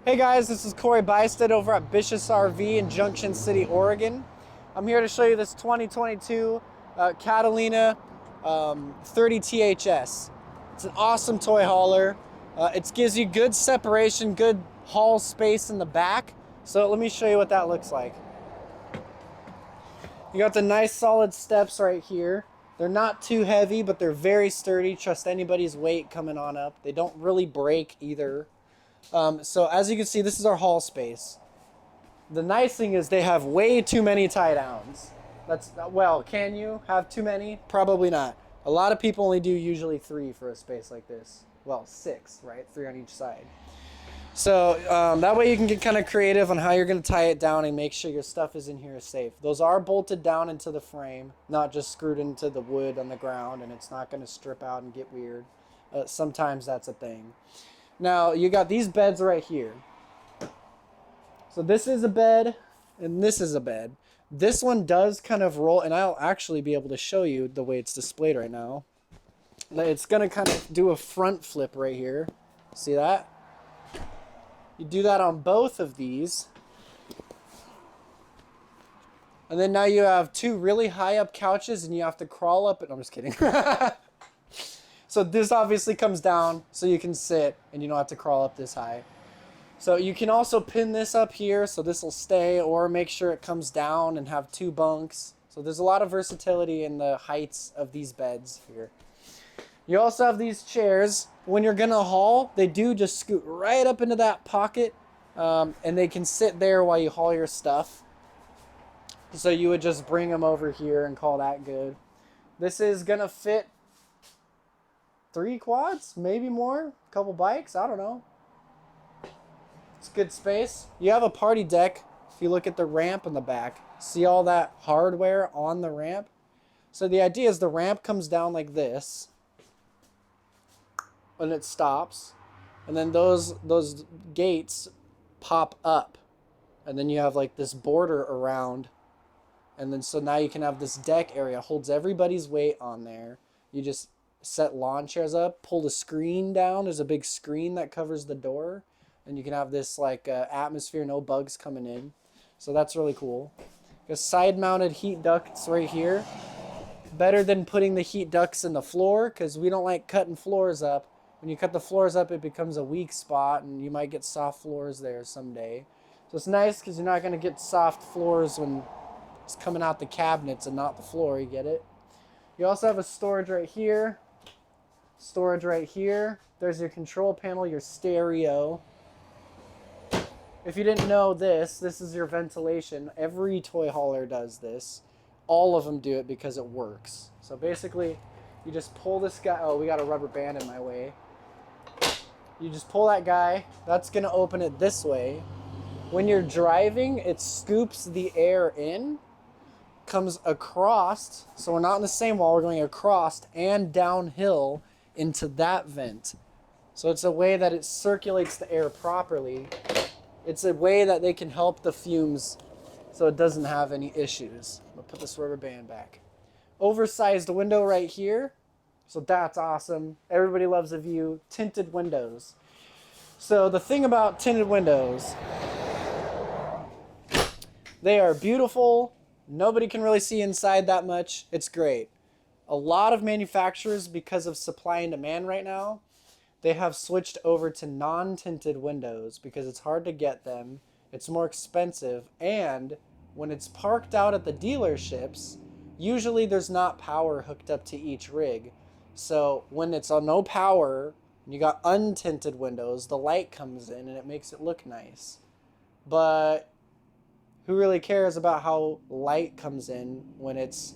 Hey guys, this is CoBuystedt over at BISH'S RV in Junction City, Oregon. I'm here to show you this 2022 Catalina 30 THS. It's an awesome toy hauler. It gives you good separation, good haul space in the back. So let me show you what that looks like. You got the nice solid steps right here. They're not too heavy, but they're very sturdy. Trust anybody's weight coming on up. They don't really break either. So as you can see, this is our haul space. The nice thing is they have way too many tie downs. Well, can you have too many? Probably not. A lot of people only do usually 3 for a space like this. Well, 6, right? 3 on each side. So that way you can get kind of creative on how you're going to tie it down and make sure your stuff is in here safe. Those are bolted down into the frame, not just screwed into the wood on the ground, and it's not going to strip out and get weird. Sometimes that's a thing. Now, you got these beds right here. So this is a bed, and this is a bed. This one does kind of roll, and I'll actually be able to show you the way it's displayed right now. It's going to kind of do a front flip right here. See that? You do that on both of these. And then now you have 2 really high up couches, and you have to crawl up it. No, I'm just kidding. So this obviously comes down so you can sit and you don't have to crawl up this high. So you can also pin this up here so this will stay, or make sure it comes down and have 2 bunks. So there's a lot of versatility in the heights of these beds here. You also have these chairs. When you're gonna haul, they do just scoot right up into that pocket, and they can sit there while you haul your stuff. So you would just bring them over here and call that good. This is gonna fit 3 quads, maybe more, a couple bikes, I don't know. It's good space. You have a party deck. If you look at the ramp in the back, see all that hardware on the ramp? So the idea is the ramp comes down like this, and it stops, and then those gates pop up, and then you have like this border around, and then so now you can have this deck area, holds everybody's weight on there. You just set lawn chairs up, pull the screen down. There's a big screen that covers the door, and you can have this like atmosphere, no bugs coming in. So that's really cool. Got side mounted heat ducts right here. Better than putting the heat ducts in the floor, because we don't like cutting floors up. When you cut the floors up, it becomes a weak spot, and you might get soft floors there someday. So it's nice because you're not going to get soft floors when it's coming out the cabinets and not the floor. You get it? You also have a storage right here. Storage right here. There's your control panel, your stereo. If you didn't know this is your ventilation. Every toy hauler does this. All of them do it because it works. So basically, you just pull this guy. Oh, we got a rubber band in my way. You just pull that guy. That's going to open it this way. When you're driving, it scoops the air in, comes across. So we're not in the same wall. We're going across and downhill into that vent. So it's a way that it circulates the air properly. It's a way that they can help the fumes so it doesn't have any issues. I'll put this rubber band back. Oversized window right here. So that's awesome. Everybody loves the view. Tinted windows. So the thing about tinted windows, they are beautiful. Nobody can really see inside that much. It's great. A lot of manufacturers, because of supply and demand right now, they have switched over to non-tinted windows because it's hard to get them. It's more expensive, and when it's parked out at the dealerships, usually there's not power hooked up to each rig. So when it's on no power and you got untinted windows, the light comes in and it makes it look nice. But who really cares about how light comes in when it's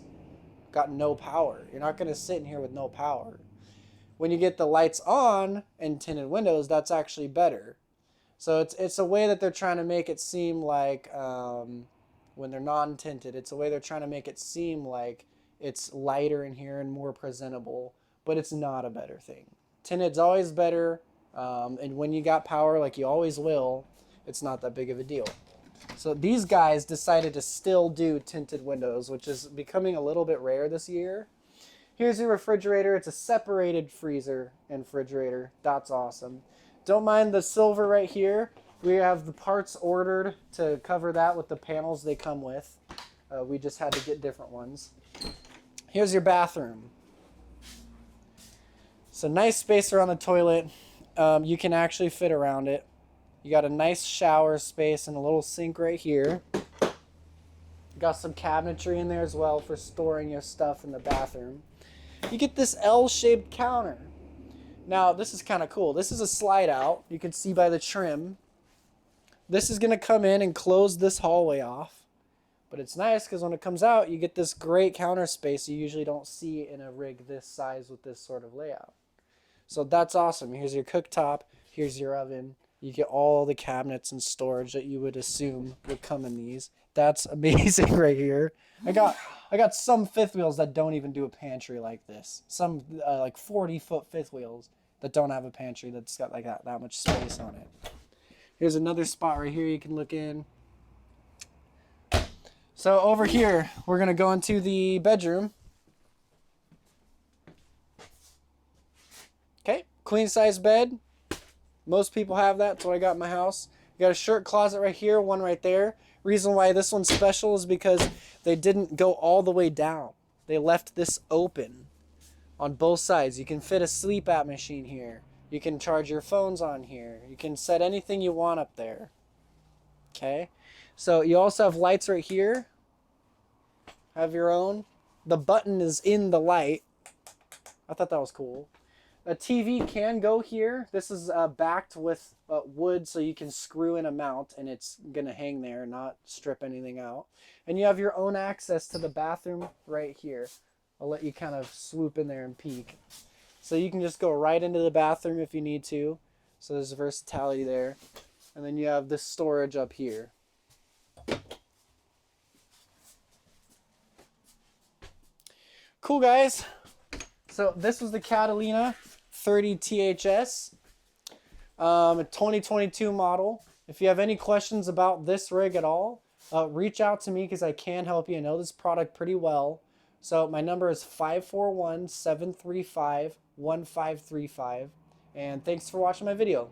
got no power? You're not going to sit in here with no power. When you get the lights on and tinted windows, that's actually better. So it's a way that they're trying to make it seem like when they're non-tinted, it's a way they're trying to make it seem like it's lighter in here and more presentable, but it's not a better thing. Tinted's always better, and when you got power, like you always will, it's not that big of a deal. So these guys decided to still do tinted windows, which is becoming a little bit rare this year. Here's your refrigerator. It's a separated freezer and refrigerator. That's awesome. Don't mind the silver right here. We have the parts ordered to cover that with the panels they come with. We just had to get different ones. Here's your bathroom. So nice space around the toilet. You can actually fit around it. You got a nice shower space and a little sink right here. Got some cabinetry in there as well for storing your stuff in the bathroom. You get this L-shaped counter. Now, this is kind of cool. This is a slide out. You can see by the trim. This is going to come in and close this hallway off. But it's nice because when it comes out, you get this great counter space you usually don't see in a rig this size with this sort of layout. So that's awesome. Here's your cooktop. Here's your oven. You get all the cabinets and storage that you would assume would come in these. That's amazing right here. I got some fifth wheels that don't even do a pantry like this. Some like 40-foot fifth wheels that don't have a pantry that's got like that much space on it. Here's another spot right here you can look in. So over here, we're going to go into the bedroom. Okay, queen size bed. Most people have that. That's what I got in my house. You got a shirt closet right here, one right there. Reason why this one's special is because they didn't go all the way down. They left this open on both sides. You can fit a sleep app machine here. You can charge your phones on here. You can set anything you want up there. Okay, so you also have lights right here. Have your own. The button is in the light. I thought that was cool. A TV can go here. This is backed with wood, so you can screw in a mount and it's going to hang there, not strip anything out. And you have your own access to the bathroom right here. I'll let you kind of swoop in there and peek. So you can just go right into the bathroom if you need to. So there's versatility there. And then you have this storage up here. Cool, guys. So this was the Catalina 30 THS, a 2022 model. If you have any questions about this rig at all, reach out to me because I can help you. I know this product pretty well. So my number is 541-735-1535. And thanks for watching my video.